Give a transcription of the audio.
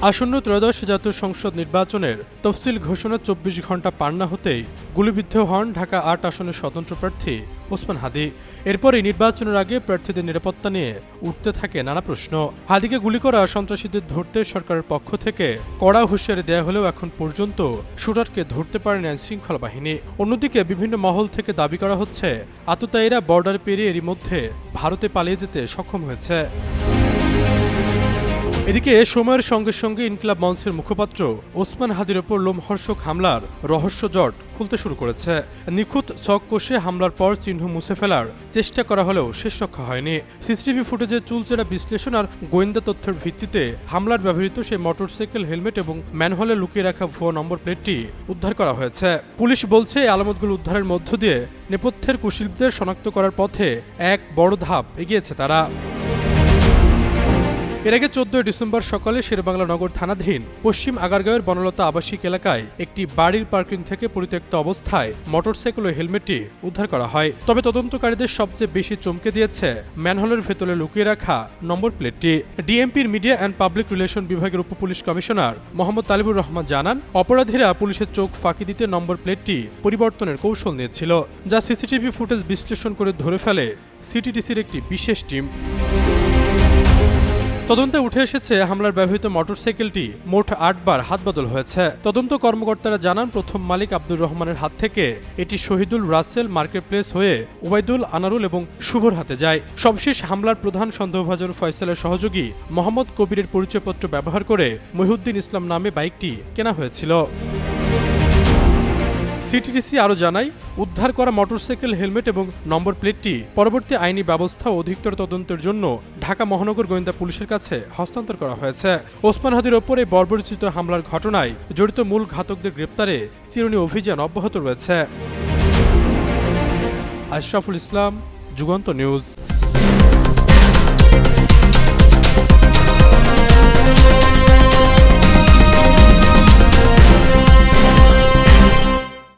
আসন্ন ত্রয়োদশ জাতীয় সংসদ নির্বাচনের তফসিল ঘোষণা ২৪ ঘণ্টা পার না হতেই গুলিবিদ্ধ হন ঢাকা ৮ আসনের স্বতন্ত্র প্রার্থী ওসমান হাদী। এরপরই নির্বাচনের আগে প্রার্থীদের নিরাপত্তা নিয়ে উঠতে থাকে নানা প্রশ্ন। হাদীকে গুলি করা সন্ত্রাসীদের ধরতে সরকারের পক্ষ থেকে কড়া হুঁশিয়ারি দেয়া হলেও এখন পর্যন্ত শুটারকে ধরতে পারেনি আইনশৃঙ্খলা বাহিনী। অন্যদিকে বিভিন্ন মহল থেকে দাবি করা হচ্ছে আততায়ীরা বর্ডার পেরিয়ে এরই মধ্যে ভারতে পালিয়ে যেতে সক্ষম হয়েছে। এদিকে সময়ের সঙ্গে সঙ্গে ইনকিলাব মঞ্চের মুখপাত্র ওসমান হাদীর ওপর লোমহর্ষক হামলার রহস্য জট খুলতে শুরু করেছে। নিখুঁত ছক কষে হামলার পর চিহ্ন মুছে ফেলার চেষ্টা করা হলেও শেষ রক্ষা হয়নি। সিসিটিভি ফুটেজে চুলচেরা বিশ্লেষণ আর গোয়েন্দা তথ্যের ভিত্তিতে হামলার ব্যবহৃত সেই মোটরসাইকেল, হেলমেট এবং ম্যানহোলে লুকিয়ে রাখা ভুয়া নম্বর প্লেটটি উদ্ধার করা হয়েছে। পুলিশ বলছে এই আলামতগুলো উদ্ধারের মধ্য দিয়ে নেপথ্যের কুশলীদের শনাক্ত করার পথে এক বড় ধাপ এগিয়েছে তারা। এর আগে ১৪ ডিসেম্বর সকালে শেরেবাংলা নগর থানাধীন পশ্চিম আগারগাঁওয়ের বনলতা আবাসিক এলাকায় একটি বাড়ির পার্কিং থেকে পরিত্যক্ত অবস্থায় মোটরসাইকেল ও হেলমেটটি উদ্ধার করা হয়। তবে তদন্তকারীদের সবচেয়ে বেশি চমকে দিয়েছে ম্যানহোলের ভেতরে লুকিয়ে রাখা নম্বর প্লেটটি। ডিএমপির মিডিয়া অ্যান্ড পাবলিক রিলেশন বিভাগের উপপুলিশ কমিশনার মোহাম্মদ তালিবুর রহমান জানান, অপরাধীরা পুলিশের চোখ ফাঁকি দিতে নম্বর প্লেটটি পরিবর্তনের কৌশল নিয়েছিল, যা সিসিটিভি ফুটেজ বিশ্লেষণ করে ধরে ফেলে সিটিডিসির একটি বিশেষ টিম। তদন্তে উঠে এসেছে হামলার ব্যবহৃত মোটরসাইকেলটি মোট ৮ বার হাতবদল হয়েছে। তদন্ত কর্মকর্তারা জানান, প্রথম মালিক আব্দুর রহমানের হাত থেকে এটি শহীদুল রাসেল মার্কেট প্লেস হয়ে ওবায়দুল, আনারুল এবং শুভর হাতে যায়। সবশেষ হামলার প্রধান সন্দেহভাজন ফয়সালের সহযোগী মোহাম্মদ কবিরের পরিচয়পত্র ব্যবহার করে মহিউদ্দিন ইসলাম নামে বাইকটি কেনা হয়েছিল। সিটিডিসি আরও জানায়, উদ্ধার করা মোটরসাইকেল, হেলমেট এবং নম্বর প্লেটটি পরবর্তী আইনি ব্যবস্থা ও অধিকতর তদন্তের জন্য ঢাকা মহানগর গোয়েন্দা পুলিশের কাছে হস্তান্তর করা হয়েছে। ওসমান হাদীর ওপর এই বর্বরচিত হামলার ঘটনায় জড়িত মূল ঘাতকদের গ্রেপ্তারে চিরুনি অভিযান অব্যাহত রয়েছে। আশরাফুল ইসলাম, যুগান্তর নিউজ।